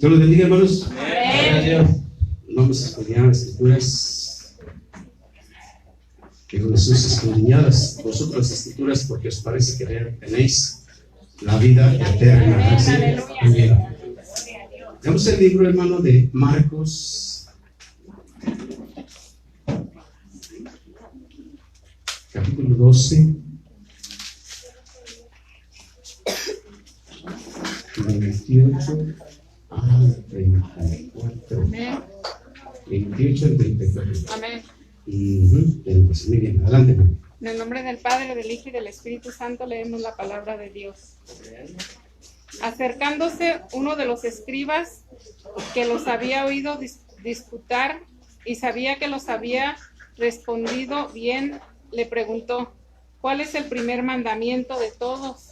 Dios los bendiga, hermanos. Amén. Vamos a estudiar las escrituras. Que Jesús escudriñadas vosotros las escrituras porque os parece que tenéis la vida eterna. ¿Sí? Aleluya. Veamos el libro, hermano, de Marcos, capítulo 12, 28 al 34. Amén. 28 al 34. Amén. Pues muy bien, adelante, hermano. En el nombre del Padre, del Hijo y del Espíritu Santo leemos la palabra de Dios. Acercándose uno de los escribas que los había oído disputar y sabía que los había respondido bien, le preguntó: ¿cuál es el primer mandamiento de todos?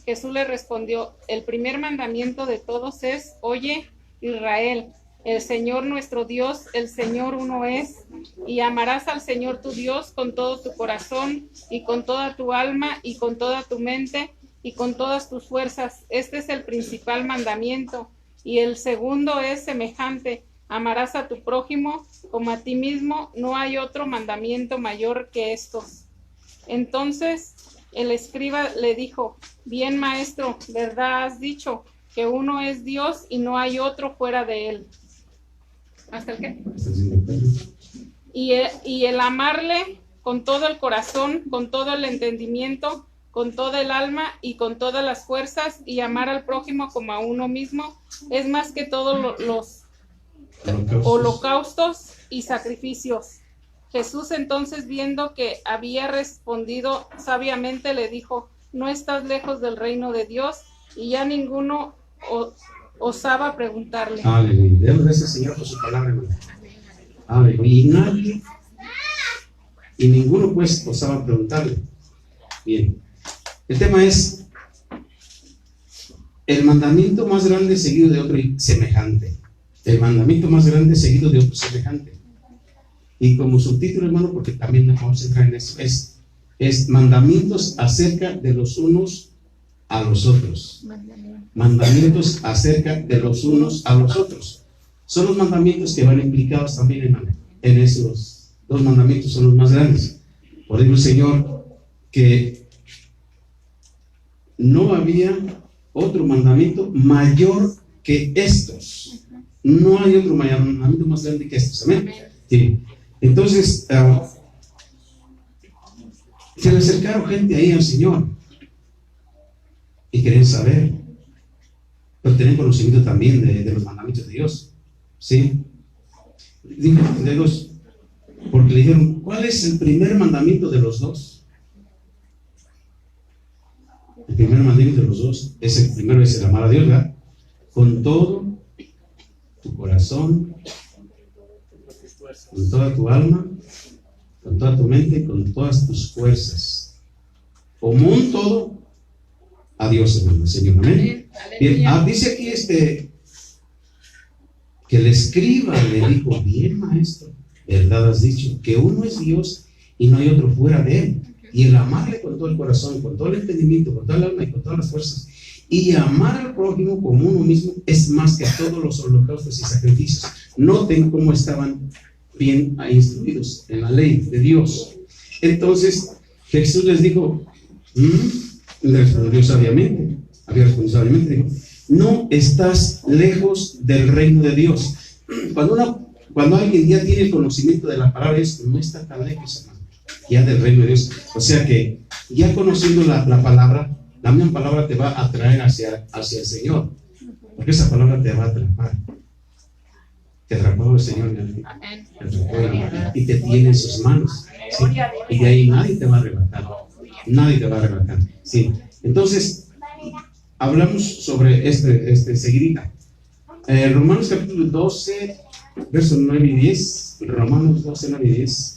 Jesús le respondió: el primer mandamiento de todos es: oye, Israel, el Señor nuestro Dios, el Señor uno es, y amarás al Señor tu Dios con todo tu corazón y con toda tu alma y con toda tu mente y con todas tus fuerzas. Este es el principal mandamiento. Y el segundo es semejante: amarás a tu prójimo como a ti mismo. No hay otro mandamiento mayor que estos. Entonces el escriba le dijo: bien, maestro, verdad has dicho, que uno es Dios y no hay otro fuera de él. ¿Hasta el qué? Y el amarle con todo el corazón, con todo el entendimiento, con toda el alma y con todas las fuerzas, y amar al prójimo como a uno mismo, es más que todos los holocaustos y sacrificios. Jesús entonces, viendo que había respondido sabiamente, le dijo: no estás lejos del reino de Dios. Y ya ninguno osaba preguntarle. Aleluya. Demos gracias, Señor, por su palabra, hermano. Aleluya. Y nadie, y ninguno pues osaba preguntarle. Bien. El tema es el mandamiento más grande seguido de otro semejante. El mandamiento más grande seguido de otro semejante. Y como subtítulo, hermano, porque también nos vamos a entrar en eso, es mandamientos acerca de los unos a los otros. Mandamientos acerca de los unos a los otros. Son los mandamientos que van implicados también, hermano. En esos dos mandamientos son los más grandes. Por eso el Señor, que no había otro mandamiento mayor que estos. No hay otro mandamiento más grande que estos. Amén. Sí. Entonces, se le acercaron gente ahí al Señor y querían saber, pero tenían conocimiento también de los mandamientos de Dios. ¿Sí? Dijo de dos, porque le dijeron: ¿cuál es el primer mandamiento de los dos? El primer mandamiento de los dos es el primero, es el amar a Dios, ¿verdad? Con todo tu corazón, con toda tu alma, con toda tu mente, con todas tus fuerzas, como un todo a Dios, hermano, Señor. Amén. Bien, dice aquí que el escriba le dijo: bien, maestro, verdad has dicho, que uno es Dios y no hay otro fuera de él. Y el amarle con todo el corazón, con todo el entendimiento, con toda el alma y con todas las fuerzas, y amar al prójimo como uno mismo, es más que todos los holocaustos y sacrificios. Noten cómo estaban bien instruidos en la ley de Dios. Entonces Jesús les dijo, le respondió sabiamente, dijo: no estás lejos del reino de Dios. Cuando alguien ya tiene el conocimiento de la palabra de Dios, no está tan lejos, hermano, ya del reino de Dios. O sea que ya conociendo la palabra, la misma palabra te va a atraer hacia el Señor, porque esa palabra te va a atrapar. Te atrapó el Señor, y te tiene en sus manos, ¿sí? Y de ahí nadie te va a arrebatar. Nadie te va a arrebatar, ¿sí? Entonces, hablamos sobre seguidita. Romanos capítulo 12, versos 9 y 10. Romanos 12, 9 y 10.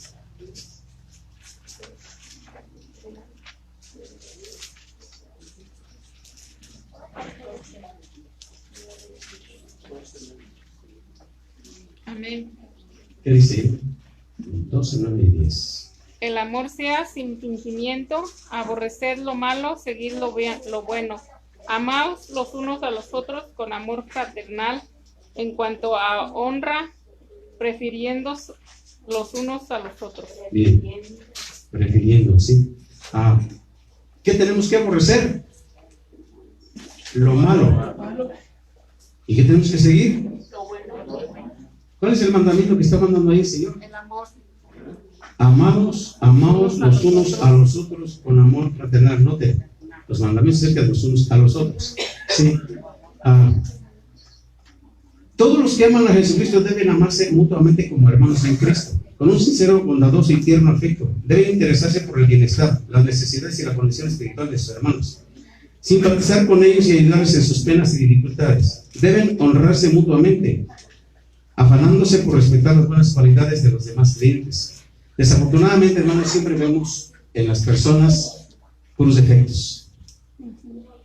Amén. ¿Qué dice? 12, 9 y 10. El amor sea sin fingimiento, aborreced lo malo, seguid lo bueno. Amaos los unos a los otros con amor fraternal, en cuanto a honra, prefiriendo los unos a los otros. Bien, prefiriendo, ¿sí? ¿Qué tenemos que aborrecer? Lo malo. ¿Y qué tenemos que seguir? ¿Cuál es el mandamiento que está mandando ahí el Señor? El amor. Amados los unos a los otros con amor fraternal. Note los mandamientos acerca de los unos a los otros. Sí. Todos los que aman a Jesucristo deben amarse mutuamente como hermanos en Cristo, con un sincero, bondadoso y tierno afecto. Deben interesarse por el bienestar, las necesidades y la condición espiritual de sus hermanos, simpatizar con ellos y ayudarles en sus penas y dificultades. Deben honrarse mutuamente, afanándose por respetar las buenas cualidades de los demás creyentes. Desafortunadamente, hermanos, siempre vemos en las personas puros defectos.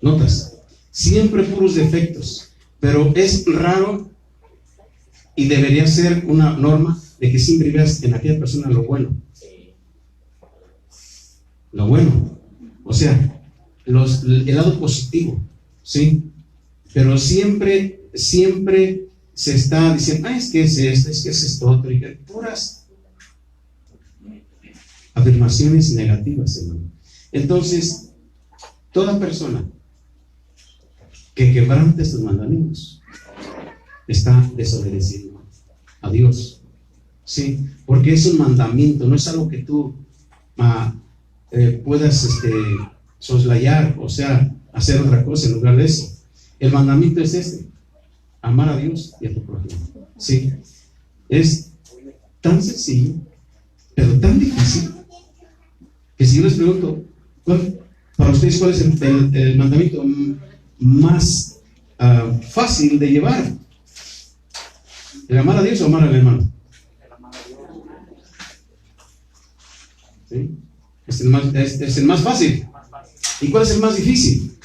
¿Notas? Siempre puros defectos, pero es raro y debería ser una norma de que siempre veas en aquella persona lo bueno. Lo bueno. O sea, el lado positivo, ¿sí? Pero siempre se está diciendo, es que es esto, es que es esto otro, y que puras afirmaciones negativas, hermano. Entonces, toda persona que quebrante estos mandamientos está desobedeciendo a Dios, ¿sí? Porque es un mandamiento, no es algo que tú puedas soslayar, o sea, hacer otra cosa en lugar de eso. El mandamiento es amar a Dios y a tu prójimo, ¿sí? Es tan sencillo, pero tan difícil, que si yo les pregunto, para ustedes, ¿cuál es el mandamiento más fácil de llevar? ¿El amar a Dios o amar al hermano? ¿Sí? Es el más fácil. ¿Y cuál es el más difícil?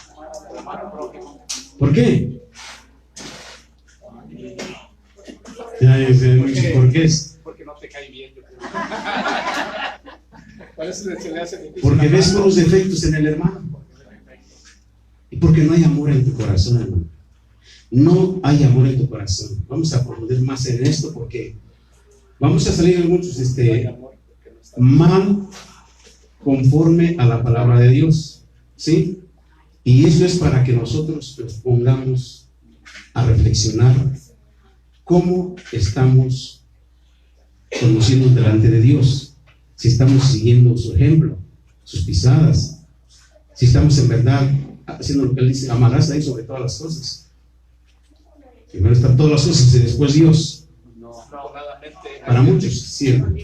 ¿Por qué? ¿Por qué es? Porque no te cae bien. Se le hace difícil. Porque ves los defectos en el hermano. Y porque no hay amor en tu corazón, hermano. No hay amor en tu corazón. Vamos a profundizar más en esto porque vamos a salir muchos mal conforme a la palabra de Dios, ¿sí? Y eso es para que nosotros nos pongamos a reflexionar cómo estamos conociendo delante de Dios, si estamos siguiendo su ejemplo, sus pisadas, si estamos en verdad haciendo lo que Él dice, amarás a Él sobre todas las cosas. Primero están todas las cosas y después Dios. Para muchos, sí, hermano.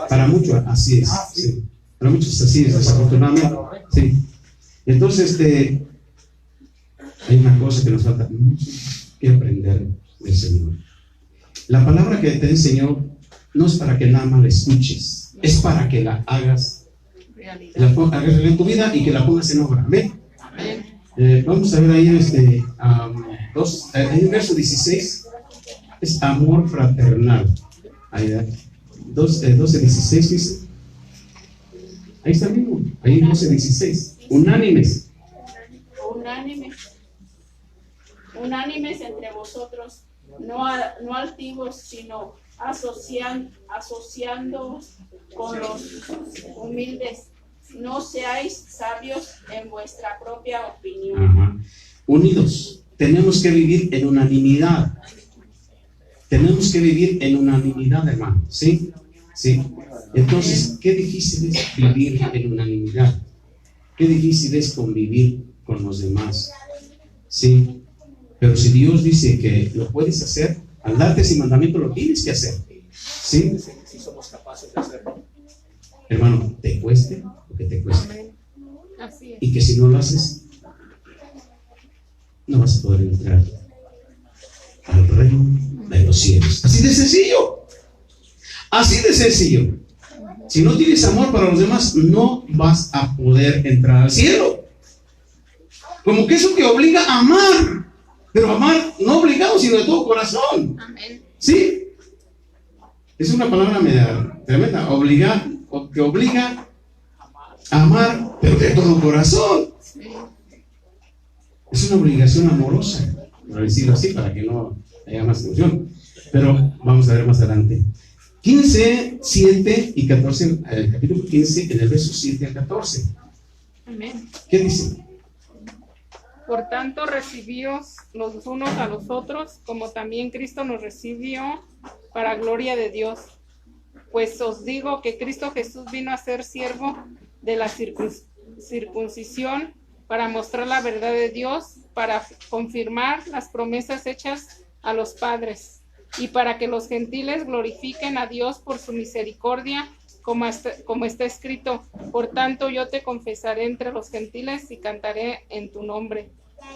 Para muchos, así es. Sí. Para muchos, así es, desafortunadamente. Sí. Entonces, hay una cosa que nos falta mucho que aprender del Señor. La palabra que te enseñó no es para que nada más la escuches, es para que la hagas en tu vida y que la pongas en obra. Amén. Vamos a ver ahí en el verso 16 es amor fraternal. Ahí 12:16 dice. Ahí está mismo, ahí 12:16. Unánimes entre vosotros, no altivos, sino asociándoos con los humildes. No seáis sabios en vuestra propia opinión. Ajá. Unidos. Tenemos que vivir en unanimidad. Tenemos que vivir en unanimidad, hermano. ¿Sí? Sí. Entonces, qué difícil es vivir en unanimidad. Qué difícil es convivir con los demás. Sí. Pero si Dios dice que lo puedes hacer, al darte ese mandamiento lo tienes que hacer. ¿Sí? Si somos capaces de hacerlo. Hermano, te cueste lo que te cueste. Así es. Y que si no lo haces, no vas a poder entrar al reino de los cielos. Así de sencillo. Así de sencillo. Si no tienes amor para los demás, no vas a poder entrar al cielo. Como que eso te obliga a amar. Pero amar no obligado, sino de todo corazón. Amén. ¿Sí? Es una palabra media tremenda. Que obliga a amar, pero de todo corazón. Es una obligación amorosa, por decirlo así, para que no haya más emoción. Pero vamos a ver más adelante. 15, 7 y 14, capítulo 15, en el verso 7 al 14. Amén. ¿Qué dice? Por tanto, recibíos los unos a los otros, como también Cristo nos recibió para gloria de Dios. Pues os digo que Cristo Jesús vino a ser siervo de la circuncisión para mostrar la verdad de Dios, para confirmar las promesas hechas a los padres, y para que los gentiles glorifiquen a Dios por su misericordia, como está escrito: por tanto yo te confesaré entre los gentiles y cantaré en tu nombre.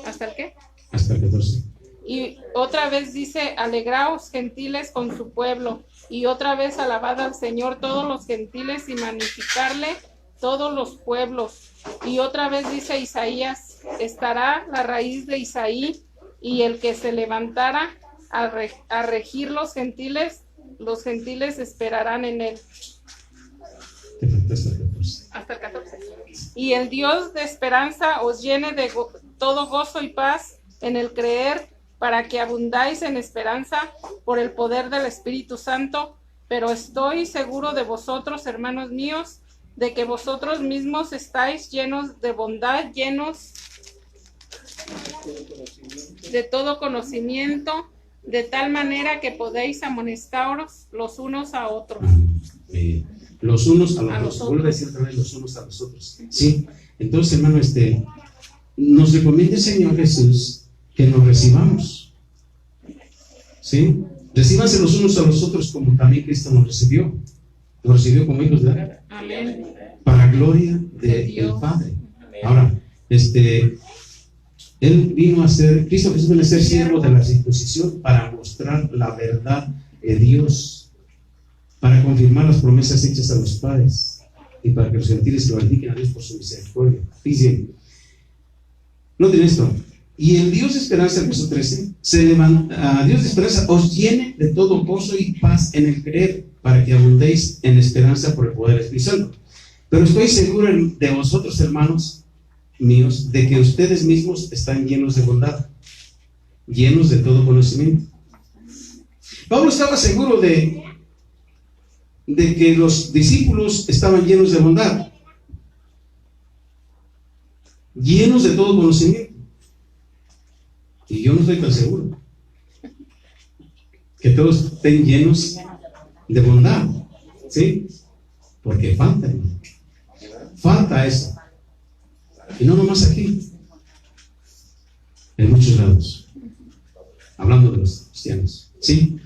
¿Hasta el qué? Hasta el 14. Y otra vez dice: alegraos gentiles con su pueblo. Y otra vez alabad al Señor todos los gentiles y magnificarle todos los pueblos. Y otra vez dice Isaías: estará la raíz de Isaí, y el que se levantara a regir los gentiles esperarán en él. Te falta hasta el 14. Hasta el 14. Y el Dios de esperanza os llene de todo gozo y paz en el creer, para que abundáis en esperanza por el poder del Espíritu Santo. Pero estoy seguro de vosotros, hermanos míos, de que vosotros mismos estáis llenos de bondad, llenos de todo conocimiento, de tal manera que podéis amonestaros los unos a otros. Los unos a los otros. Vuelve a decir otra vez: los unos a los otros. Sí. Entonces, hermano, nos recomienda el Señor Jesús que nos recibamos. ¿Sí? Recíbanse los unos a los otros como también Cristo nos recibió. Nos recibió como hijos de Él. Amén. Para gloria del Padre. Ahora, Él vino a ser, Cristo Jesús vino a ser siervo de la circuncisión para mostrar la verdad de Dios, para confirmar las promesas hechas a los padres y para que los gentiles glorifiquen a Dios por su misericordia. Dice, noten esto: y el Dios de esperanza, el verso 13, Dios de esperanza os llene de todo gozo y paz en el creer, para que abundéis en esperanza por el poder del Espíritu Santo. Pero estoy seguro de vosotros, hermanos míos, de que ustedes mismos están llenos de bondad, llenos de todo conocimiento. Pablo estaba seguro de que los discípulos estaban llenos de bondad, llenos de todo conocimiento. Y yo no estoy tan seguro que todos estén llenos de bondad, ¿sí? Porque falta eso. Y no nomás aquí, en muchos lados, hablando de los cristianos, ¿sí?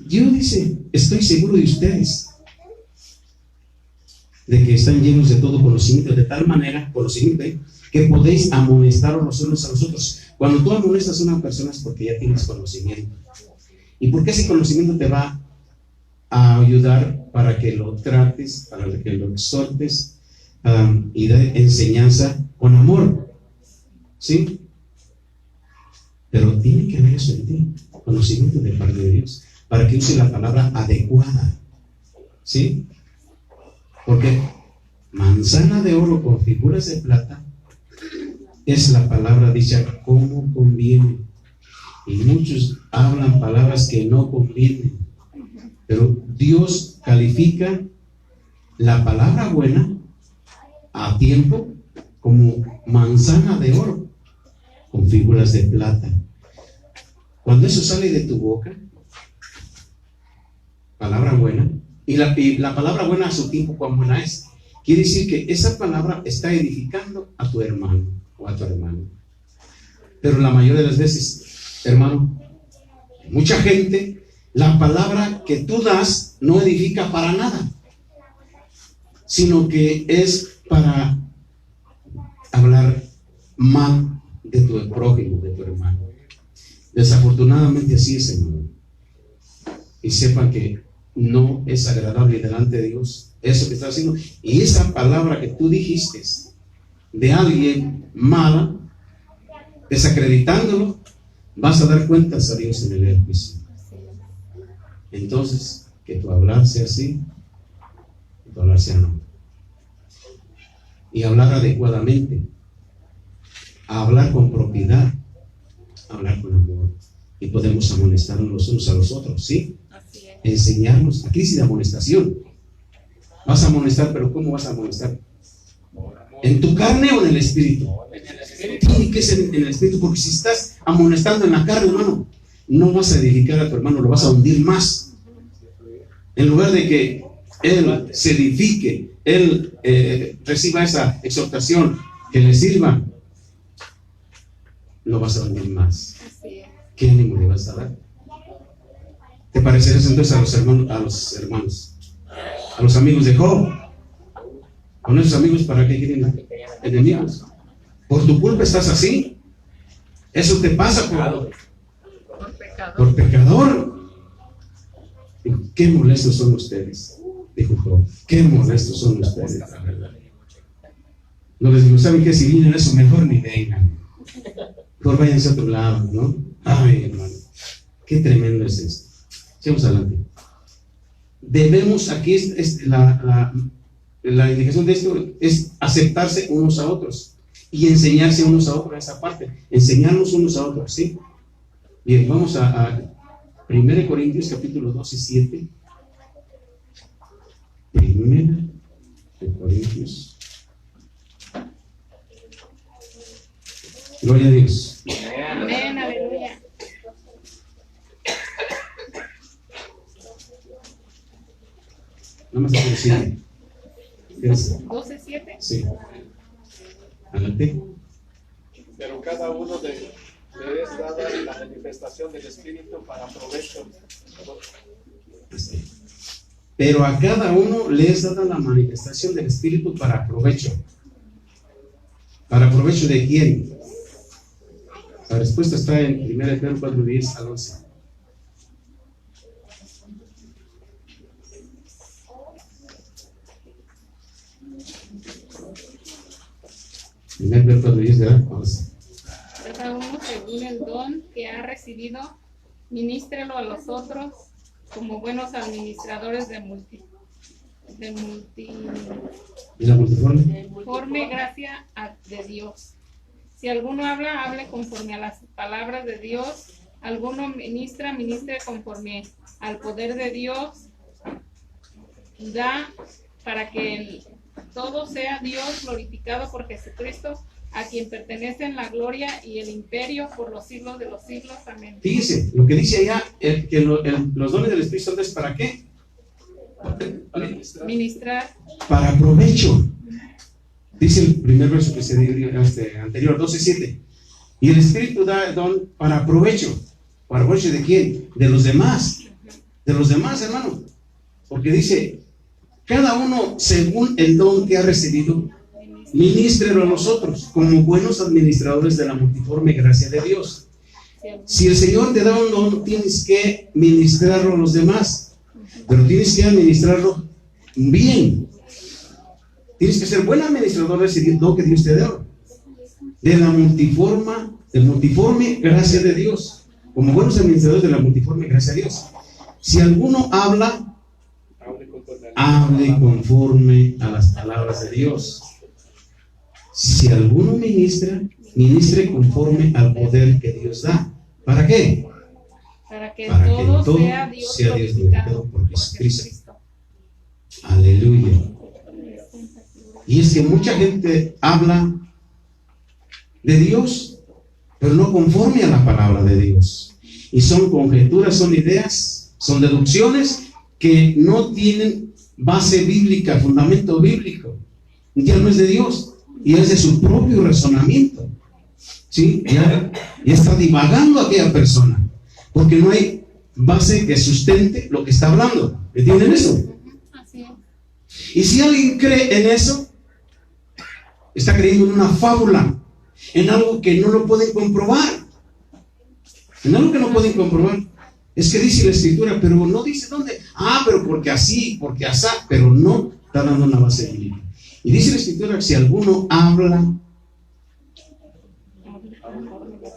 Dios dice: estoy seguro de ustedes, de que están llenos de todo conocimiento, de tal manera, conocimiento, que podéis amonestaros los unos a los otros. Cuando tú amonestas a una persona es porque ya tienes conocimiento. ¿Y porque ese conocimiento te va a ayudar para que lo trates, para que lo exhortes y de enseñanza con amor? ¿Sí? Pero tiene que haber eso en ti, conocimiento de parte de Dios, para que use la palabra adecuada. ¿Sí? Porque manzana de oro con figuras de plata es la palabra dicha como conviene. Y muchos hablan palabras que no convienen. Pero Dios califica la palabra buena a tiempo como manzana de oro con figuras de plata. Cuando eso sale de tu boca, palabra buena, y la palabra buena a su tiempo, cuán buena es, quiere decir que esa palabra está edificando a tu hermano o a tu hermano. Pero la mayoría de las veces, hermano, mucha gente, la palabra que tú das no edifica para nada, sino que es para hablar mal de tu prójimo, de tu hermano. Desafortunadamente así es, hermano. Y sepan que no es agradable delante de Dios eso que estás haciendo. Y esa palabra que tú dijiste de alguien mala, desacreditándolo, vas a dar cuentas a Dios en el juicio. Entonces, que tu hablar sea así, que tu hablar sea no. Y hablar adecuadamente, hablar con propiedad, hablar con amor, y podemos amonestarnos los unos a los otros, ¿sí? Así es. Enseñarnos. Aquí dice de amonestación. Vas a amonestar, pero ¿cómo vas a amonestar? ¿En tu carne o en el espíritu? Tiene que ser en el espíritu, porque si estás amonestando en la carne, hermano, no vas a edificar a tu hermano, lo vas a hundir más. En lugar de que él se edifique, él reciba esa exhortación que le sirva, lo vas a hundir más. Así es. ¿Qué ánimo le vas a dar? ¿Te parecerás entonces a los hermanos, a los amigos de Job? Con esos amigos, ¿para qué quieren enemigos? Por tu culpa estás así. Eso te pasa por pecador. Qué molestos son ustedes, dijo Job. Qué molestos son ustedes, la verdad. No les digo, ¿saben qué? Si vienen eso, mejor ni vengan. Mejor váyanse a otro lado, ¿no? Ay, hermano, qué tremendo es esto. Sigamos adelante. Debemos, aquí es la indicación de esto es aceptarse unos a otros y enseñarse unos a otros, esa parte, enseñarnos unos a otros, ¿sí? Bien, vamos a 1 Corintios capítulo 2 y 7. 1 Corintios. Gloria a Dios. Amén, aleluya. Nada más por 7. 12:7. Sí. Adelante. Pero cada uno le es dada la manifestación del Espíritu para provecho. Pero a cada uno le es dada la manifestación del Espíritu para provecho. ¿Para provecho de quién? La respuesta está en 1 Pedro 4:10 al 11. Primer Pedro 4:10, ¿verdad? Vamos. Cada uno según el don que ha recibido, ministrelo a los otros como buenos administradores de ¿Y la multiforme? multiforme gracia de Dios. Si alguno habla, hable conforme a las palabras de Dios. Alguno ministre conforme al poder de Dios. Da para que todo sea Dios glorificado por Jesucristo, a quien pertenecen la gloria y el imperio por los siglos de los siglos. Amén. Fíjese, lo que dice allá, que los dones del Espíritu Santo es ¿para qué? Ministrar. Para provecho. Dice el primer verso que se dio anterior, 12:7. Y el Espíritu da el don para provecho. ¿Para provecho de quién? De los demás. De los demás, hermano. Porque dice, cada uno según el don que ha recibido, ministrelo a nosotros como buenos administradores de la multiforme gracia de Dios. Si el Señor te da un don, tienes que ministrarlo a los demás, pero tienes que administrarlo bien. Tienes que ser buen administrador de ese don que Dios te da, de la multiforme gracia de Dios, como buenos administradores de la multiforme gracia de Dios. Si alguno habla, hable conforme a las palabras de Dios. Si alguno ministra, ministre conforme al poder que Dios da. ¿Para qué? Para que Para todo que sea Dios glorificado glorificado por Jesucristo. Aleluya. Y es que mucha gente habla de Dios, pero no conforme a la palabra de Dios. Y son conjeturas, son ideas, son deducciones que no tienen base bíblica, fundamento bíblico. Ya no es de Dios, y es de su propio razonamiento. ¿Sí? Ya está divagando aquella persona, porque no hay base que sustente lo que está hablando. ¿Entienden eso? Así es. Y si alguien cree en eso, está creyendo en una fábula, en algo que no lo pueden comprobar. En algo que no pueden comprobar. Es que dice la Escritura, pero no dice dónde. Pero porque así, porque asá, pero no está dando una base bíblica. Y dice la Escritura que si alguno habla,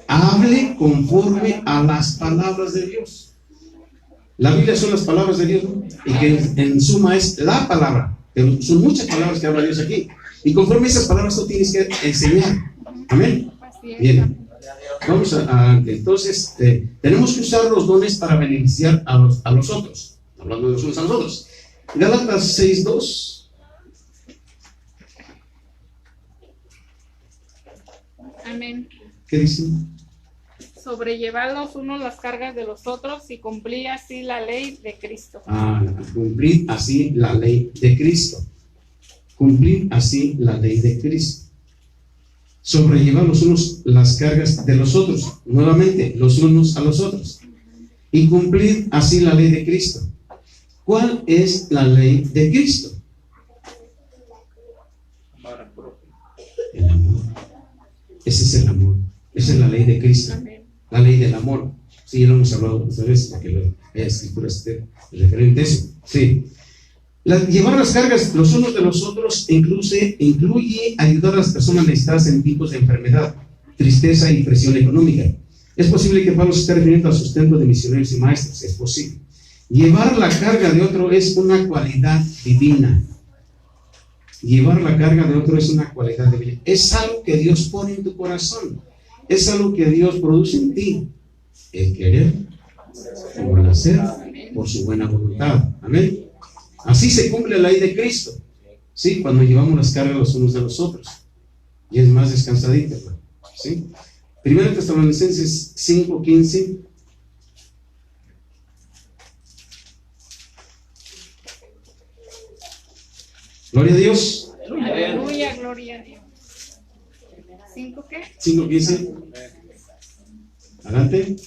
hable conforme a las palabras de Dios. La Biblia son las palabras de Dios, ¿no? Y que en suma es la palabra. Pero son muchas palabras que habla Dios aquí. Y conforme a esas palabras tú tienes que enseñar. Amén. Bien. Vamos entonces, tenemos que usar los dones para beneficiar a los otros, hablando de los unos a los otros. Gálatas 6:2. Amén. ¿Qué dice? Sobrellevad los unos las cargas de los otros y cumplid así la ley de Cristo. Cumplid así la ley de Cristo. Cumplid así la ley de Cristo. Sobrellevad los unos las cargas de los otros, nuevamente, los unos a los otros. Y cumplid así la ley de Cristo. ¿Cuál es la ley de Cristo? El amor. Ese es el amor. Esa es la ley de Cristo. La ley del amor. Sí, ya lo hemos hablado muchas veces, para que la escritura esté referente a eso. Sí. Llevar las cargas los unos de los otros incluye ayudar a las personas necesitadas en tipos de enfermedad, tristeza y presión económica. Es posible que Pablo se esté refiriendo al sustento de misioneros y maestros. Es posible. Llevar la carga de otro es una cualidad divina. Llevar la carga de otro es una cualidad divina. Es algo que Dios pone en tu corazón. Es algo que Dios produce en ti. El querer o el hacer por su buena voluntad. Amén. Así se cumple la ley de Cristo. Sí, cuando llevamos las cargas los unos de los otros. Y es más descansadita. ¿Sí? 1 Tesalonicenses 5:15. Gloria a Dios. Aleluya, gloria a Dios. ¿5 qué? 5:15. Adelante.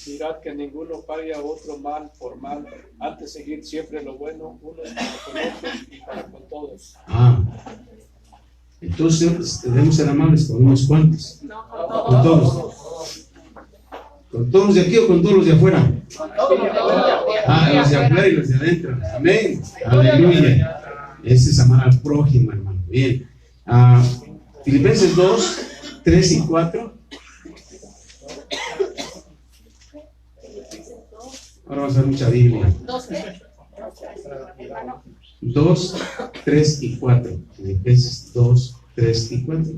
Mirad que ninguno pague a otro mal por mal, antes seguir siempre lo bueno, unos para con otros y para con todos. Entonces debemos ser amables con unos cuantos. No, Con todos. ¿Con todos los de aquí o con todos los de afuera? Los de afuera y los de adentro. Amén. Aleluya. Ese es amar al prójimo, hermano. Bien. Filipenses 2:3 y 4. Ahora vamos a ver mucha Biblia. 2, 3 y 4. Filipenses 2, 3 y 4.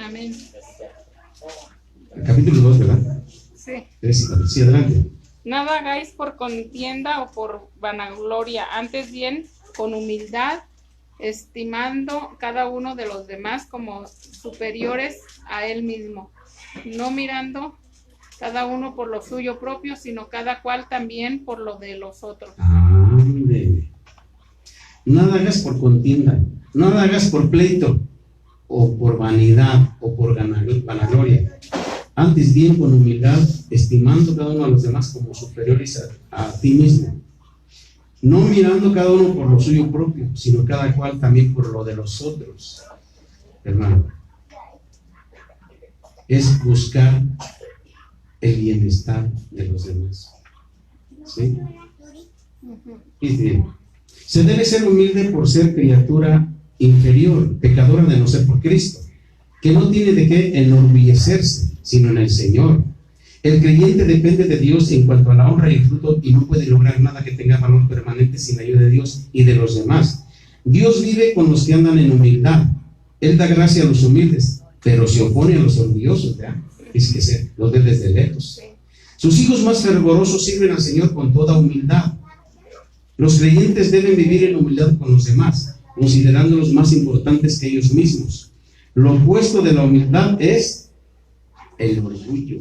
amén. El capítulo 2, ¿verdad? Sí. 3 y 4. Sí, adelante. Nada hagáis por contienda o por vanagloria, antes bien con humildad, estimando cada uno de los demás como superiores a él mismo, no mirando cada uno por lo suyo propio, sino cada cual también por lo de los otros. Amén. Nada hagas por contienda, nada hagas por pleito, o por vanidad, o por vanagloria. Antes bien con humildad, estimando cada uno a los demás como superiores a ti mismo. No mirando cada uno por lo suyo propio, sino cada cual también por lo de los otros. Hermano, es buscar el bienestar de los demás. ¿Sí? Y bien, se debe ser humilde por ser criatura inferior, pecadora de no ser por Cristo, que no tiene de qué enorgullecerse, sino en el Señor. El creyente depende de Dios en cuanto a la honra y el fruto y no puede lograr nada que tenga valor permanente sin la ayuda de Dios y de los demás. Dios vive con los que andan en humildad. Él da gracia a los humildes, pero se opone a los orgullosos, ¿verdad? Es que se los ve desde lejos. Sus hijos más fervorosos sirven al Señor con toda humildad. Los creyentes deben vivir en humildad con los demás, considerándolos más importantes que ellos mismos. Lo opuesto de la humildad es el orgullo,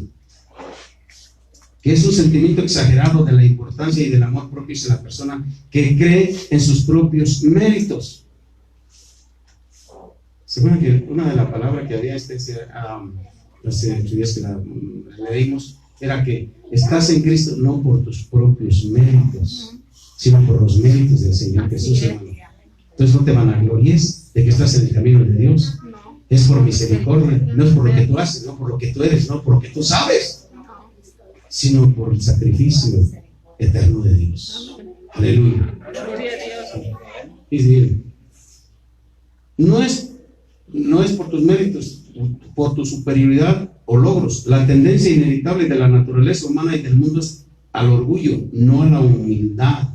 que es un sentimiento exagerado de la importancia y del amor propios en la persona que cree en sus propios méritos. ¿Se acuerdan que una de las palabras que había hace días que la leímos era que estás en Cristo no por tus propios méritos, sino por los méritos del Señor Jesús, hermano? Entonces no te vanaglories de que estás en el camino de Dios. Es por misericordia, no es por lo que tú haces, no por lo que tú eres, no por lo que tú sabes, sino por el sacrificio eterno de Dios. Aleluya. Y bien, no es por tus méritos, por tu superioridad o logros. La tendencia inevitable de la naturaleza humana y del mundo es al orgullo, no a la humildad.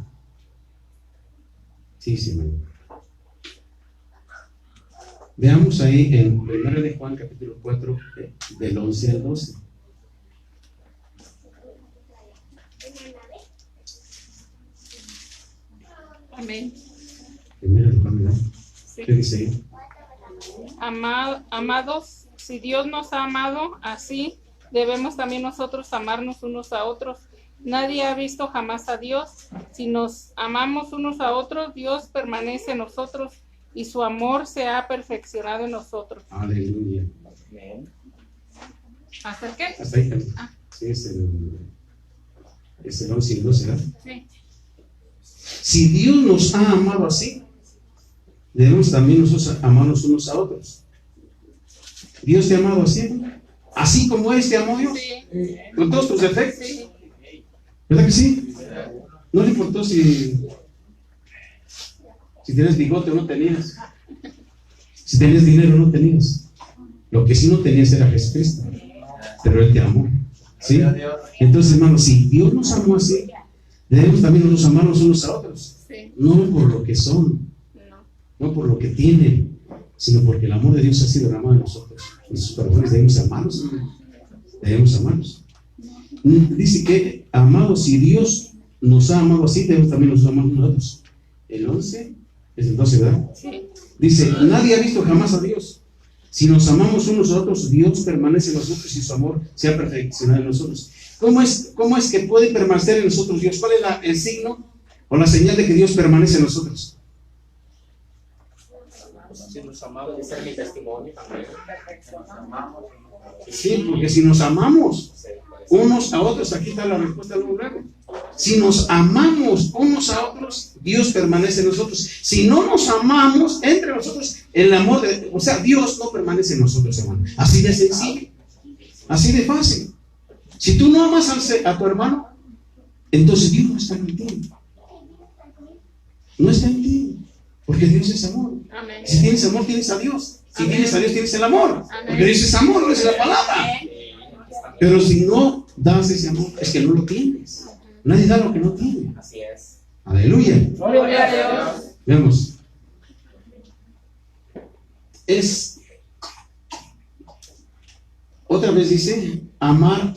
Sí, sí, hermano. Veamos ahí en 1 de Juan capítulo 4, del 11 al 12. Amén. 1 de Juan, ¿verdad? Sí. ¿Qué dice ahí? Amados, si Dios nos ha amado así, debemos también nosotros amarnos unos a otros. Nadie ha visto jamás a Dios. Si nos amamos unos a otros, Dios permanece en nosotros y su amor se ha perfeccionado en nosotros. Aleluya. ¿Hasta qué? Hasta ahí también. Ah. Sí, es el 11 y el 12, ¿verdad? Sí. Si Dios nos ha amado así, debemos también nosotros amarnos unos a otros. Dios te ha amado así, así como Él te amó Dios, Sí. con todos tus defectos. Sí. ¿Verdad que sí? No le importó si tienes bigote o no tenías, si tenías dinero o no tenías. Lo que sí no tenías era Jesucristo, pero Él te amó. ¿Sí? Entonces, hermanos, si Dios nos amó así, debemos también nosotros amarnos unos a otros. Sí. No por lo que son, no por lo que tienen, sino porque el amor de Dios ha sido derramado en nosotros. En sus corazones debemos amarnos. Debemos amarnos. Dice que, amados, si Dios nos ha amado así, debemos también nos amar nosotros. El 11 es el 12, ¿verdad? Sí. Dice, nadie ha visto jamás a Dios. Si nos amamos unos a otros, Dios permanece en nosotros y su amor se ha perfeccionado en nosotros. ¿Cómo es que puede permanecer en nosotros Dios? ¿Cuál es el signo o la señal de que Dios permanece en nosotros? Si nos amamos, Puede ser mi testimonio también. Sí, porque si nos amamos unos a otros, aquí está la respuesta al lugar. Si nos amamos unos a otros, Dios permanece en nosotros. Si no nos amamos entre nosotros, el amor o sea, Dios no permanece en nosotros, hermano. Así de sencillo, así de fácil. Si tú no amas a tu hermano, entonces Dios no está en ti. No está en ti, porque Dios es amor. Amén. Si tienes amor, tienes a Dios. Si tienes a Dios, tienes el amor. Amén. Porque Dios es amor, no es la palabra. Pero si no das ese amor, es que no lo tienes. Nadie da lo que no tiene. Así es. Aleluya. Gloria a Dios. Veamos. Otra vez dice, amar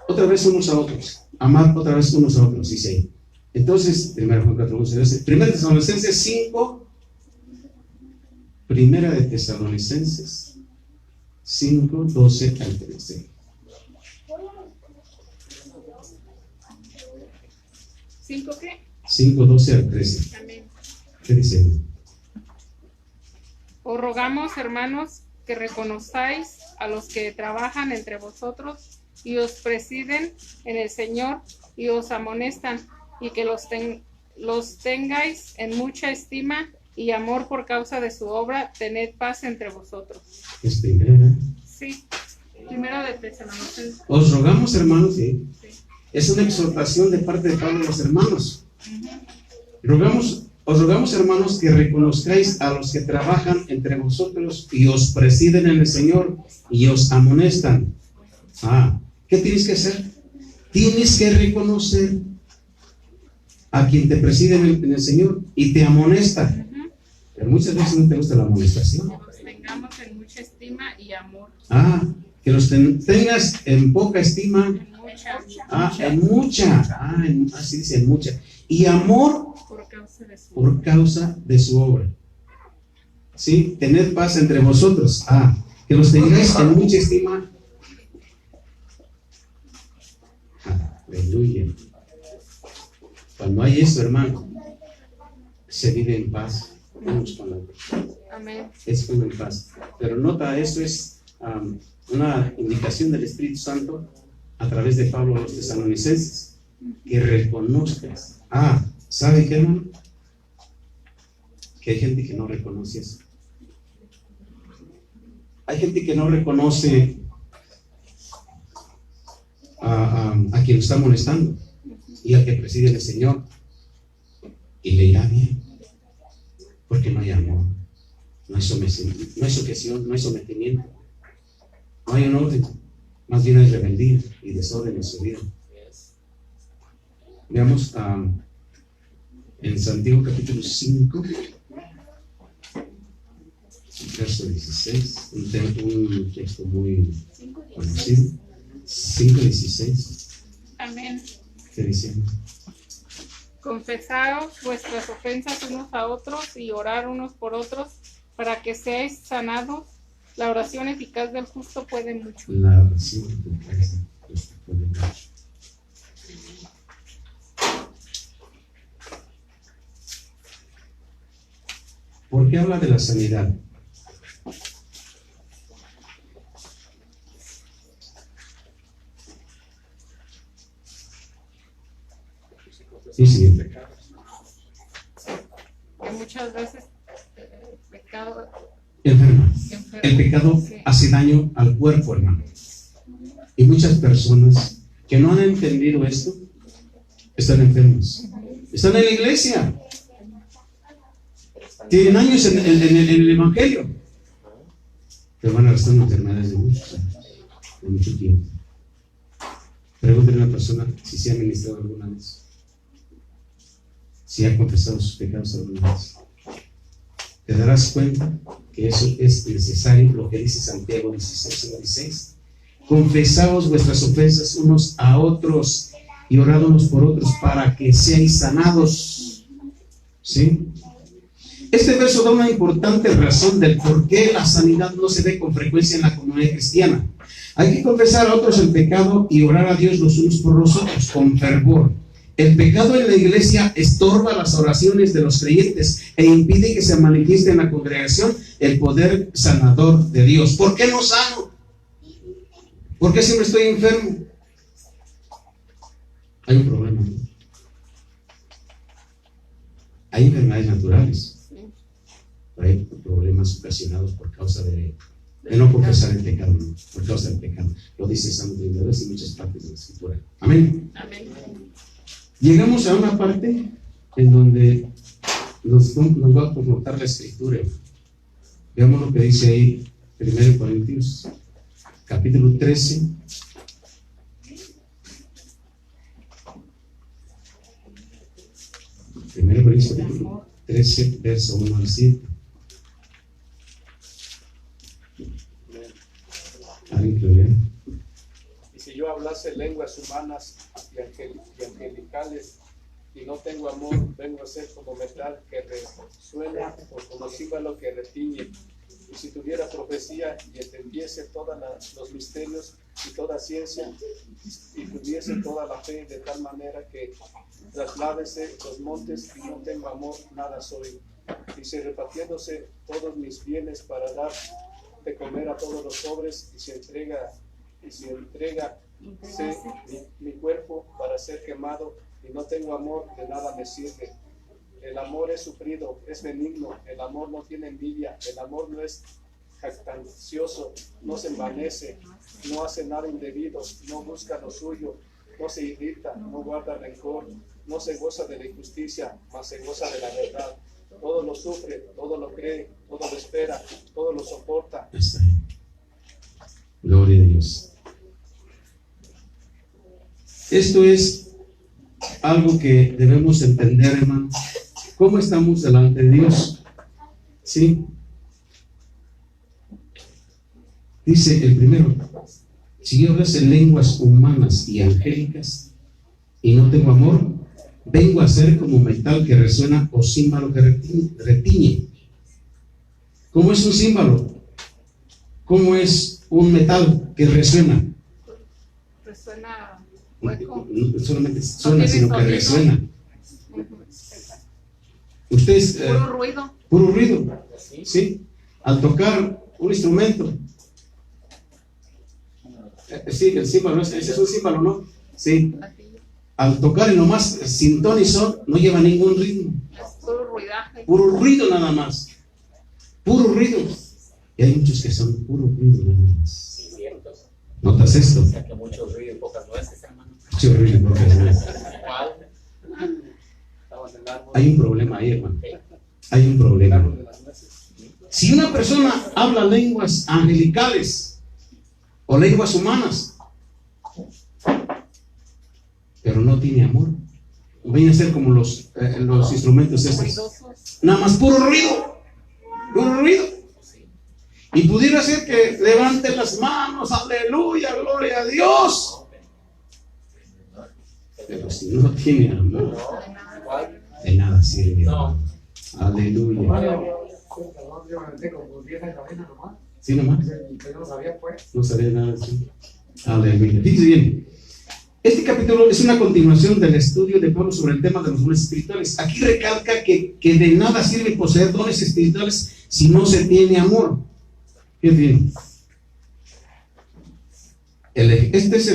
otra vez unos a otros. Amar otra vez unos a otros, dice ahí. Entonces, 1 Juan 4, 11, 12. 1 Tesalonicenses 5. 1 de Tesalonicenses 5, 12 al 13. ¿5 qué? 5, 12 al 13. Amén. ¿Qué dice? Os rogamos, hermanos, que reconozcáis a los que trabajan entre vosotros y os presiden en el Señor y os amonestan, y que los tengáis en mucha estima y amor por causa de su obra. Tened paz entre vosotros. Es primera. Sí, 1 de Tesalonicenses. Os rogamos, hermanos, ¿sí? Sí. Es una exhortación de parte de Pablo a los hermanos. Os rogamos, hermanos, que reconozcáis a los que trabajan entre vosotros y os presiden en el Señor y os amonestan. ¿Qué tienes que hacer? Tienes que reconocer a quien te preside en el Señor y te amonesta. Pero muchas veces no te gusta la amonestación. Que los tengamos en mucha estima y amor. Que los tengas en poca estima. En mucha. En mucha. Así dice, en mucha. Y amor por causa de su obra. ¿Sí? Tened paz entre vosotros. Que los tengáis en mucha estima. Aleluya. Cuando hay eso, hermano, se vive en paz unos con otros. Amén. Es uno en paz. Pero nota, esto es una indicación del Espíritu Santo a través de Pablo a los tesalonicenses, que reconozcas. ¿Sabe qué, hermano? Que hay gente que no reconoce eso. Hay gente que no reconoce a quien lo está molestando y al que preside el Señor, y le irá bien, porque no hay amor, no hay sujeción, no hay sometimiento, no hay un orden, más bien hay rebeldía y desorden en su vida. Veamos en Santiago capítulo 5. verso 16, un texto muy 5:16. conocido. 5:16. Amén. ¿Qué dice? Confesaos vuestras ofensas unos a otros y orar unos por otros para que seáis sanados. La oración eficaz del justo puede mucho. La oración eficaz del justo puede mucho. ¿Por qué habla de la sanidad? Sí, sí. Que muchas veces el pecado Enferma. enferma. El pecado Sí. hace daño al cuerpo, hermano. Y muchas personas que no han entendido esto están enfermos. Están en la iglesia. Tienen años en el Evangelio. Pero van arrastrando enfermedades de muchos años, de mucho tiempo. Pregúntale a una persona si se ha ministrado alguna vez, si ha confesado sus pecados alguna vez. Te darás cuenta que eso es necesario, lo que dice Santiago 16:16. Confesaos vuestras ofensas unos a otros y orad unos por otros para que seáis sanados. ¿Sí? Este verso da una importante razón del por qué la sanidad no se ve con frecuencia en la comunidad cristiana. Hay que confesar a otros el pecado y orar a Dios los unos por los otros con fervor. El pecado en la iglesia estorba las oraciones de los creyentes e impide que se manifieste en la congregación el poder sanador de Dios. ¿Por qué no sano? ¿Por qué siempre estoy enfermo? Hay un problema. Hay enfermedades naturales. Hay problemas ocasionados por causa de no confesar el pecado, no, por causa del pecado. Lo dice San Trinidad y muchas partes de la Escritura. Amén. Amén. Llegamos a una parte en donde nos va a confrontar la Escritura. Veamos lo que dice ahí 1 Corintios, capítulo 13. Primero Corintios, capítulo 13, verso 1 al 7. ¿Alguien que lo lea? Y si yo hablase lenguas humanas y angelicales y no tengo amor, vengo a ser como metal que resuena o como címbalo que retiñe. Y si tuviera profecía y entendiese todos los misterios y toda ciencia y tuviese toda la fe de tal manera que trasládese los montes y no tengo amor, nada soy. Y si repartiéndose todos mis bienes para dar de comer a todos los pobres y si entrega mi cuerpo para ser quemado y no tengo amor, de nada me sirve. El amor es sufrido, es benigno, el amor no tiene envidia, el amor no es jactancioso, no se envanece, no hace nada indebido, no busca lo suyo, no se irrita, no guarda rencor, no se goza de la injusticia, mas se goza de la verdad. Todo lo sufre, todo lo cree, todo lo espera, todo lo soporta. Está ahí. Gloria a Dios. Esto es algo que debemos entender, hermano. ¿Cómo estamos delante de Dios? ¿Sí? Dice el primero: si yo hablas en lenguas humanas y angélicas y no tengo amor, vengo a ser como metal que resuena o címbalo que retiñe. ¿Cómo es un címbalo? ¿Cómo es un metal que resuena? Resuena hueco. No solamente suena, sino que resuena. Ustedes, Puro ruido. puro ruido, ¿sí? Al tocar un instrumento, sí, el címbalo, ese es un címbalo, ¿no? Sí. Al tocar y nomás sin ton y son, no lleva ningún ritmo. Es puro ruidaje. Puro ruido nada más. Puro ruido. Y hay muchos que son puro ruido nada más. Sí, cierto. ¿Notas esto? O sea que mucho ruido y pocas nueces, hermano. Mucho ruido y pocas nueces. ¿Cuál? Estamos en el árbol. Hay un problema ahí, hermano. Hay un problema. De las nueces. Si una persona habla lenguas angelicales o lenguas humanas, pero no tiene amor, viene a ser como los instrumentos estos. Ruidosos. Nada más puro ruido. Puro ruido. Y pudiera ser que levanten las manos, aleluya, gloria a Dios. Pero si no tiene amor, de nada sirve. Aleluya. ¿Sí nomás? No sabía nada así. Aleluya. Fíjense bien. Este capítulo es una continuación del estudio de Pablo sobre el tema de los dones espirituales. Aquí recalca que de nada sirve poseer dones espirituales si no se tiene amor. Fíjense bien. Este es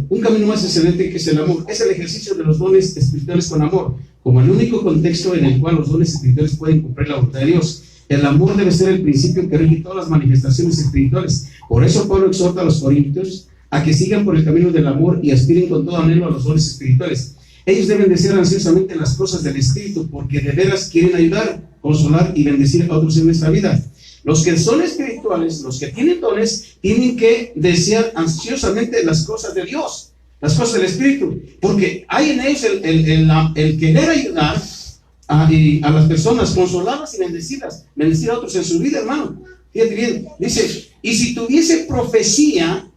un camino más excelente que es el amor. Es el ejercicio de los dones espirituales con amor, como el único contexto en el cual los dones espirituales pueden cumplir la voluntad de Dios. El amor debe ser el principio que rige todas las manifestaciones espirituales. Por eso Pablo exhorta a los corintios a que sigan por el camino del amor y aspiren con todo anhelo a los dones espirituales. Ellos deben desear ansiosamente las cosas del Espíritu, porque de veras quieren ayudar, consolar y bendecir a otros en nuestra vida. Los que son espirituales, los que tienen dones, tienen que desear ansiosamente las cosas de Dios, las cosas del Espíritu, porque hay en ellos el querer ayudar a las personas, consolarlas y bendecir a otros en su vida, hermano. Fíjate bien, dice, y si tuviese profecía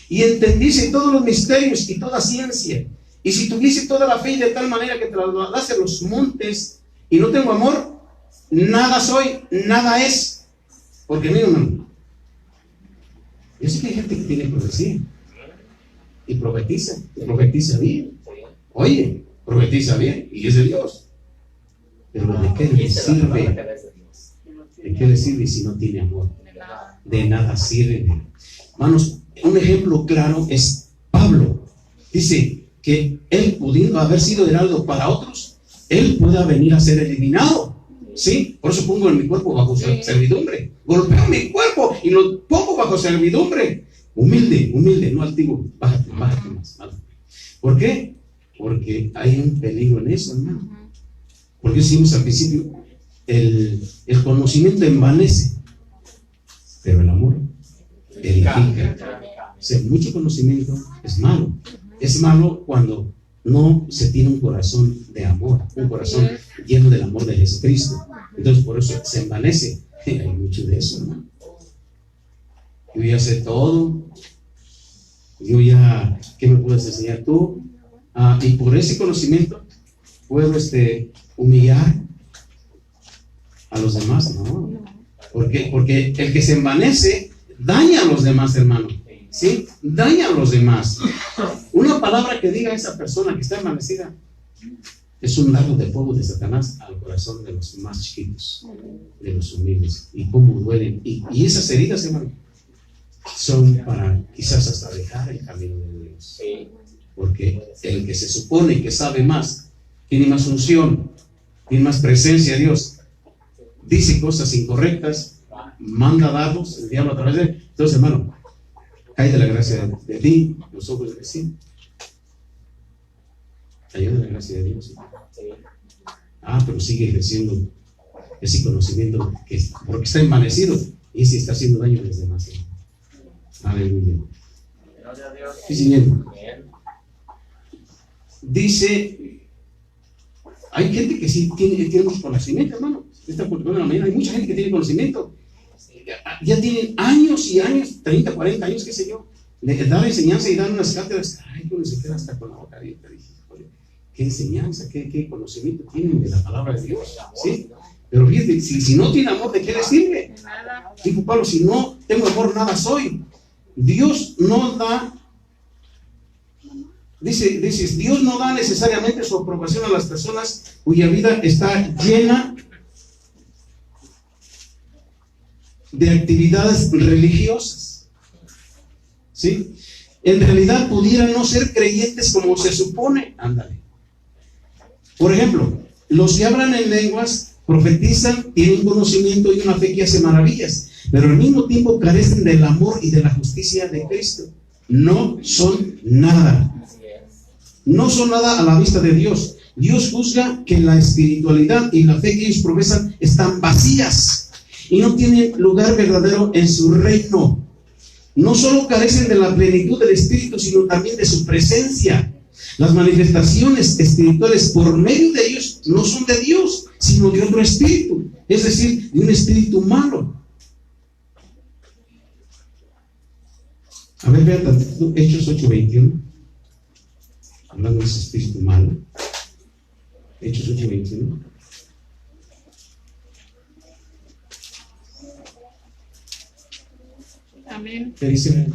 y entendiese todos los misterios y toda ciencia, y si tuviese toda la fe de tal manera que trasladase los montes y no tengo amor, nada soy, nada es. Porque mira, hermano, yo sé que hay gente que tiene profecía y profetiza bien. Oye, profetiza bien y es de Dios. Pero ¿de qué le sirve? ¿De qué le sirve si no tiene amor? De nada sirve. Hermanos, un ejemplo claro es Pablo. Dice que él, pudiendo haber sido heraldo para otros, él pueda venir a ser eliminado. ¿Sí? Por eso pongo en mi cuerpo bajo servidumbre. Golpeo mi cuerpo y lo pongo bajo servidumbre. Humilde, no altivo. Bájate más. ¿Por qué? Porque hay un peligro en eso, hermano. Porque decimos al principio, el conocimiento envanece, pero el amor edifica. O sea, mucho conocimiento es malo. Es malo cuando no se tiene un corazón de amor, un corazón lleno del amor de Jesucristo. Entonces por eso se envanece. Hay mucho de eso, ¿no? Yo ya sé todo. ¿Qué me puedes enseñar tú? Y por ese conocimiento puedo humillar a los demás, ¿no? Porque el que se envanece daña a los demás, hermano. ¿Sí? Daña a los demás. Una palabra que diga esa persona que está envanecida es un dardo de fuego de Satanás al corazón de los más chiquitos, de los humildes. Y cómo duelen. Y esas heridas, hermano, son para quizás hasta dejar el camino de Dios. Porque el que se supone que sabe más, tiene más unción, tiene más presencia de Dios, dice cosas incorrectas, manda dardos, el diablo a través de él. Entonces, hermano, cae de la gracia de ti, los ojos de vecino. Cayó de la gracia de Dios. Pero sigue ejerciendo ese conocimiento porque está envanecido y ese está haciendo daño a los demás. Aleluya. Sí, señor. Dice, hay gente que sí tiene mucho conocimiento, hermano. Esta cultura de la mañana hay mucha gente que tiene conocimiento. Ya tienen años y años, 30, 40 años, qué sé yo, de dar enseñanza y dar unas cátedras. Uno se queda hasta con la boca abierta. ¿Qué enseñanza, qué conocimiento tienen de la palabra de Dios? ¿Sí? Pero fíjate, si no tiene amor, ¿de qué le sirve? Dijo Pablo, si no tengo amor, nada soy. Dios no da, dice, Dios no da necesariamente su aprobación a las personas cuya vida está llena de actividades religiosas. ¿Sí? En realidad pudieran no ser creyentes como se supone. Ándale. Por ejemplo, los que hablan en lenguas, profetizan, tienen conocimiento y una fe que hace maravillas, pero al mismo tiempo carecen del amor y de la justicia de Cristo. No son nada. No son nada a la vista de Dios. Dios juzga que la espiritualidad y la fe que ellos profesan están vacías y no tienen lugar verdadero en su reino. No solo carecen de la plenitud del Espíritu, sino también de su presencia. Las manifestaciones espirituales por medio de ellos no son de Dios, sino de otro espíritu, es decir, de un espíritu malo. A ver, vean tantito, Hechos 8:21. Hablando de ese espíritu malo. Hechos 8:21. Amén. ¿Qué dice?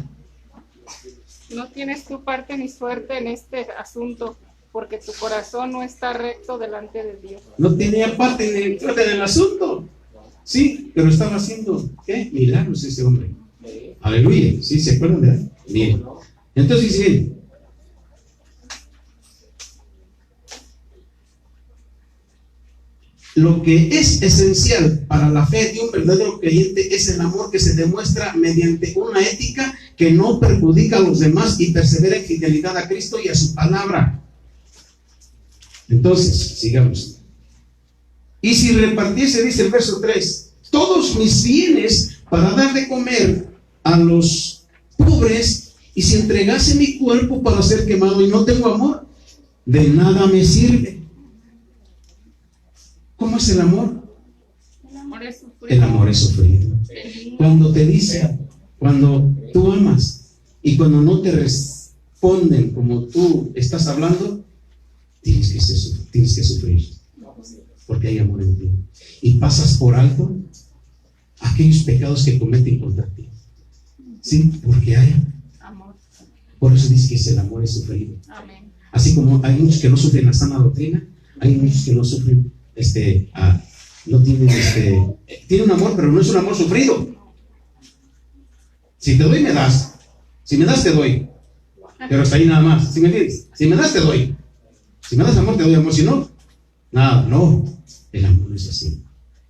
No tienes tu parte ni suerte en este asunto, porque tu corazón no está recto delante de Dios. No tenía parte ni suerte en el asunto. Sí, pero estaba haciendo, ¿qué? Milagros ese hombre. Sí. Aleluya. ¿Sí? ¿Se acuerdan de él? Bien. ¿No? Entonces dice, lo que es esencial para la fe de un verdadero creyente es el amor que se demuestra mediante una ética que no perjudica a los demás y persevera en fidelidad a Cristo y a su palabra. Entonces, sigamos. Y si repartiese, dice el verso 3, todos mis bienes para dar de comer a los pobres, y si entregase mi cuerpo para ser quemado y no tengo amor, de nada me sirve. ¿Cómo es el amor? El amor es sufrido. El amor es sufrido. Cuando te dice, cuando tú amas y cuando no te responden como tú estás hablando, tienes que sufrir, porque hay amor en ti. Y pasas por alto aquellos pecados que cometen contra ti. Sí, porque hay Amor. Por eso dice que el amor es sufrido. Amén. Así como hay muchos que no sufren la sana doctrina, hay muchos que no sufren, no tienen, tienen un amor, pero no es un amor sufrido. Si te doy, me das. Si me das, te doy. Pero hasta ahí nada más. ¿Sí me entiendes? Si me das, te doy. Si me das amor, te doy amor. Si no, nada. No. El amor no es así.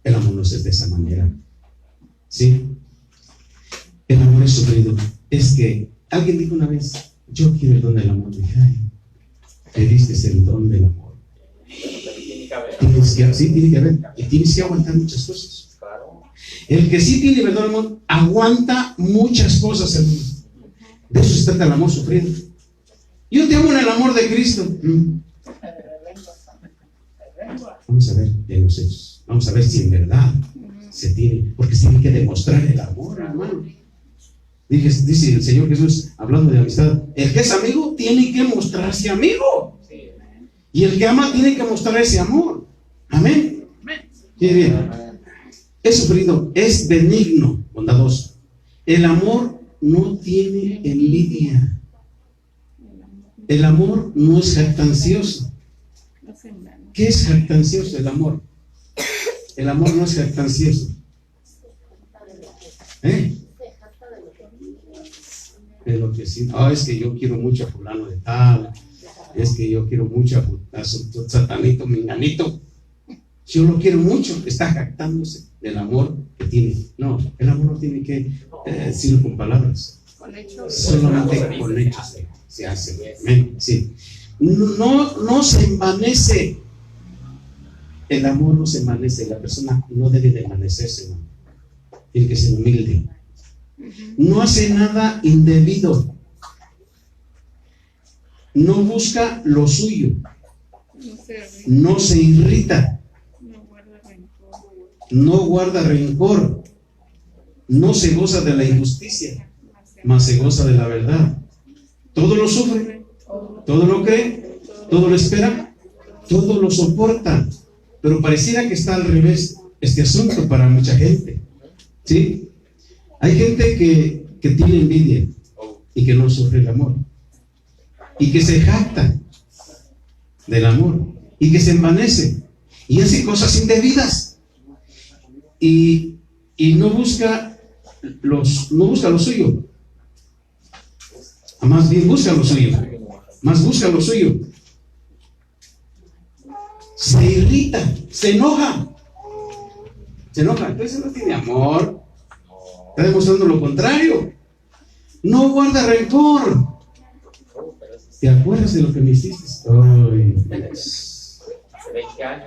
El amor no es de esa manera. ¿Sí? El amor es sufrido. Es que alguien dijo una vez, yo quiero el don del amor. Dije, ay, te diste el don del amor. Pero tiene que haber. Sí, tiene que haber. Y tienes que aguantar muchas cosas. Claro. El que sí tiene verdadero amor aguanta muchas cosas, hermano. De eso se trata el amor sufrido. Yo te amo en el amor de Cristo. Vamos a ver en los hechos. Vamos a ver si en verdad se tiene, porque se tiene que demostrar el amor, hermano. Dice el Señor Jesús, hablando de amistad, el que es amigo tiene que mostrarse amigo. Sí. Y el que ama tiene que mostrar ese amor. Amén. Qué bien. Es sufrido, es benigno, bondadoso. El amor no tiene envidia. El amor no es jactancioso. ¿Qué es jactancioso? El amor. El amor no es jactancioso. De lo que sí. Es que yo quiero mucho a fulano de tal. Es que yo quiero mucho a su satanito, minganito. Si yo lo quiero mucho, está jactándose del amor que tiene. No, el amor no tiene que decirlo con palabras. Con hechos. Solamente con hechos se hace. Sí. No se envanece. El amor no se envanece. La persona no debe de envanecerse, ¿no? Tiene que ser humilde. No hace nada indebido. No busca lo suyo. No se irrita. No guarda rencor. No se goza de la injusticia, mas se goza de la verdad. Todo lo sufre, todo lo cree, todo lo espera, todo lo soporta. Pero pareciera que está al revés este asunto para mucha gente. ¿Sí? Hay gente que tiene envidia y que no sufre el amor. Y que se jacta del amor. Y que se envanece. Y hace cosas indebidas. Y no busca lo suyo. Más bien busca lo suyo. Más busca lo suyo. Se irrita, se enoja. Entonces no tiene amor. Está demostrando lo contrario. No guarda rencor. ¿Te acuerdas de lo que me hiciste? Hace 20 años.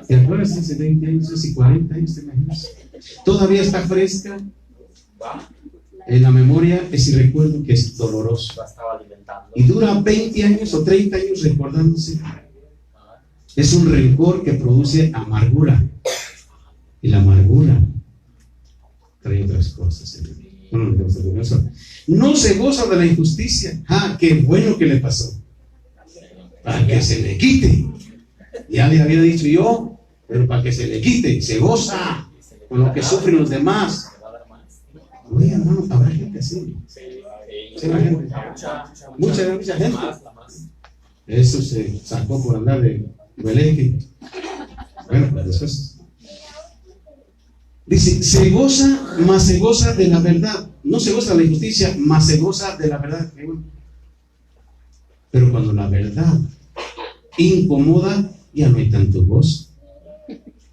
¿Te acuerdas de hace 20 años, hace 40 años, te imaginas? Todavía está fresca en la memoria ese recuerdo que es doloroso. La estaba alimentando. Y dura 20 años o 30 años recordándose. Es un rencor que produce amargura. Y la amargura trae otras cosas. No se goza de la injusticia. Ah, qué bueno que le pasó. Para que se le quite. Ya le había dicho yo, pero para que se le quite, se goza con lo que sufren los demás. Oye, hermano, habrá gente así. Sí, la gente. Mucha gente. Eso se sacó por andar de Beleque. Bueno, pues después. Dice, se goza, más se goza de la verdad. No se goza de la injusticia, más se goza de la verdad. Pero cuando la verdad incomoda, ya no hay tanto gozo.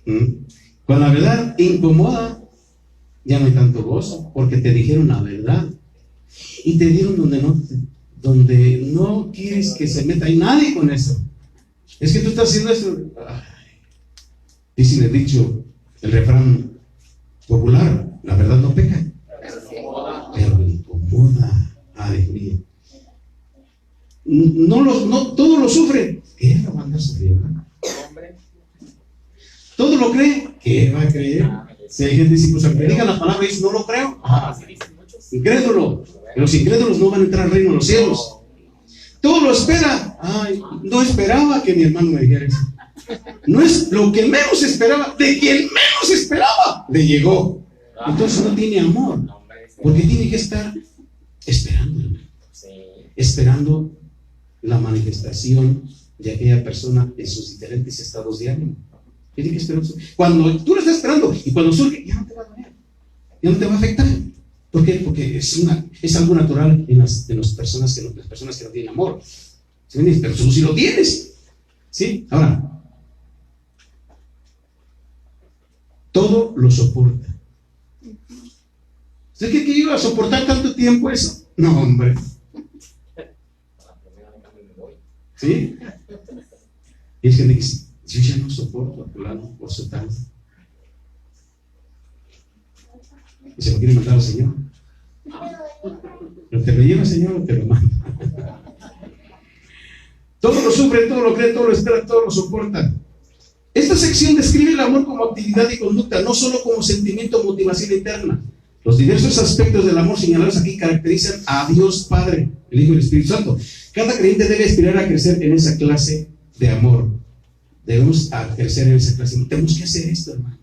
Cuando la verdad incomoda, ya no hay tanto gozo, porque te dijeron la verdad. Y te dieron donde no quieres que se meta ahí nadie con eso. Es que tú estás haciendo eso. Dice el dicho, el refrán popular, la verdad no peca, pero incomoda. Ay, mío. No todo lo sufre. ¿Qué va a andar sufriendo? Todo lo cree. ¿Qué va a creer? Si hay gente que dice, pues aunque diga la palabra y dice, no lo creo. Incrédulo. Los incrédulos no van a entrar al reino de los cielos. Todo lo espera. Ay, no esperaba que mi hermano me dijera eso. No es lo que menos esperaba, de quien menos esperaba, le llegó. Entonces no tiene amor, porque tiene que estar esperando, hermano. Esperando la manifestación de aquella persona en sus diferentes estados de ánimo. Tiene que esperar. Cuando tú lo estás esperando y cuando surge, ya no te va a doler, ya no te va a afectar. ¿Por qué? Porque es algo natural en las personas que no tienen amor. ¿Sí? Pero tú sí lo tienes. ¿Sí? Ahora, todo lo soporta. ¿Usted cree que iba a soportar tanto tiempo eso? No, hombre. ¿Sí? Y es gente que dice, yo ya no soporto a fulano por su tal. Y se lo quiere mandar al Señor. Pero te lo lleva, Señor, o te lo manda. Todo lo sufre, todo lo cree, todo lo espera, todo lo soporta. Esta sección describe el amor como actividad y conducta, no solo como sentimiento o motivación interna. Los diversos aspectos del amor señalados aquí caracterizan a Dios Padre, el Hijo y el Espíritu Santo. Cada creyente debe aspirar a crecer en esa clase de amor. Debemos crecer en esa clase. Tenemos que hacer esto, hermano.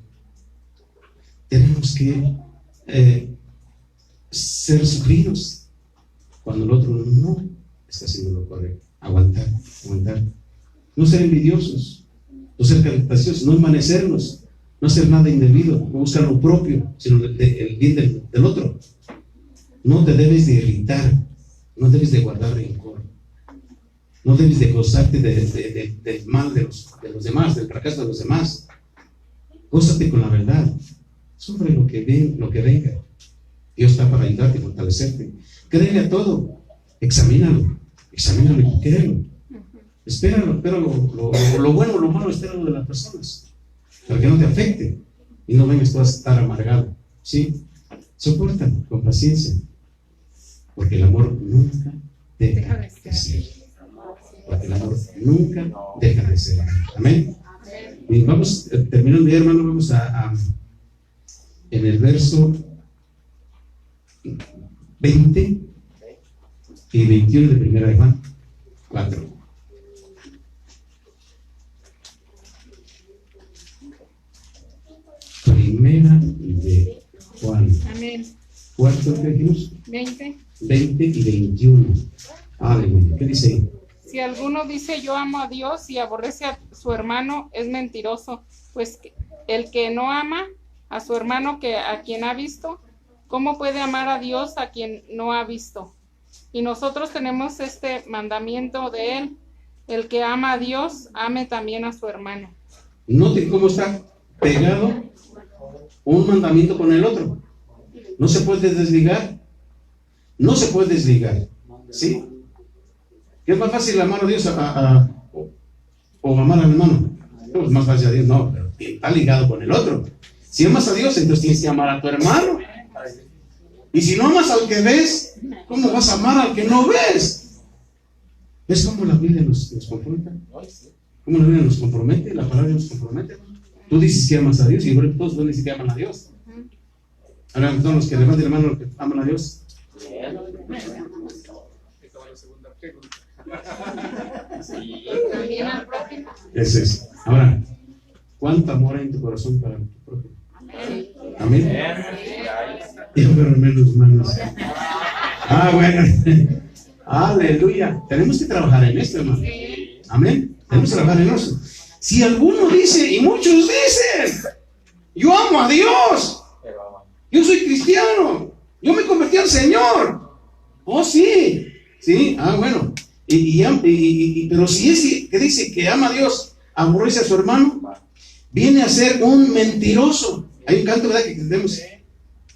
Tenemos que ser sufridos cuando el otro no está haciendo lo correcto. Aguantar. No ser envidiosos, no ser calentaciosos, no envanecernos. No hacer nada indebido, no buscar lo propio, sino el bien del otro. No te debes de irritar, no debes de guardar rencor, no debes de gozarte del mal de los demás, del fracaso de los demás. Gózate con la verdad, sufre lo que venga. Dios está para ayudarte y fortalecerte. Créele a todo, examínalo y créelo. Espéralo, pero lo bueno o lo malo, espéralo de las personas. Para que no te afecte y no vengas tú a estar amargado. ¿Sí? Soporta con paciencia, porque el amor nunca deja de ser. Porque el amor nunca deja de ser. Amén. Y vamos, terminando de hermano, vamos en el verso 20 y 21 de primera de Juan 4. Primera de Juan. Amén. ¿Cuánto que dijimos? 20. 20 y 21. Aleluya. ¿Qué dice ahí? Si alguno dice yo amo a Dios y aborrece a su hermano, es mentiroso, pues el que no ama a su hermano a quien ha visto, ¿cómo puede amar a Dios a quien no ha visto? Y nosotros tenemos este mandamiento de él: el que ama a Dios, ame también a su hermano. Noten cómo está pegado un mandamiento con el otro. No se puede desligar. ¿Sí? ¿Qué es más fácil amar a Dios o amar al hermano? Es más fácil a Dios, no, pero está ligado con el otro. Si amas a Dios, entonces tienes que amar a tu hermano. Y si no amas al que ves, ¿cómo vas a amar al que no ves? ¿Ves cómo la Biblia nos confronta? ¿Cómo la Biblia nos compromete? La palabra nos compromete. Tú dices que amas a Dios y todos van a decir que aman a Dios. Ahora, todos los que levanten la mano, los que aman a Dios. Bien. Esta va la segunda pregunta. Sí. También al prójimo. Eso es. Ahora, ¿cuánto amor hay en tu corazón para tu prójimo? Amén. Bien. Yo veo menos manos. Ah, bueno. Aleluya. Tenemos que trabajar en esto, hermano. Amén. Tenemos que trabajar en eso. Si alguno dice, y muchos dicen, yo amo a Dios, Pero yo soy cristiano, yo me convertí al Señor. Oh, sí. Sí, bueno. Pero si es que dice que ama a Dios, aborrece a su hermano, viene a ser un mentiroso. Hay un canto, ¿verdad? Que tenemos.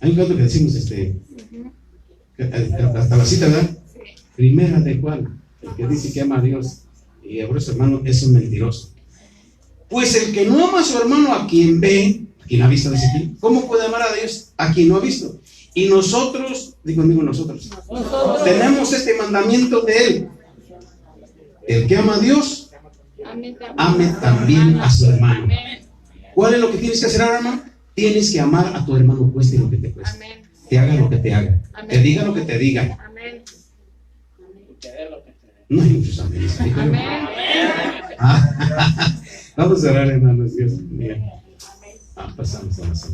Hay un canto que decimos, hasta la cita, ¿verdad? Primera de Juan, el que dice que ama a Dios y aborrece a su hermano es un mentiroso. Pues el que no ama a su hermano, a quien ve, a quien ha visto, dice aquí, ¿cómo puede amar a Dios a quien no ha visto? Y nosotros, digo nosotros, tenemos este mandamiento de Él. El que ama a Dios, ame también a su hermano. ¿Cuál es lo que tienes que hacer ahora, hermano? Tienes que amar a tu hermano, cueste lo que te cueste. Amén. Te haga lo que te haga. Amén. Te diga lo que te diga. Amén. No hay muchos amenes. Amén. Vamos a orar, hermanos. Dios mío. Pasamos a las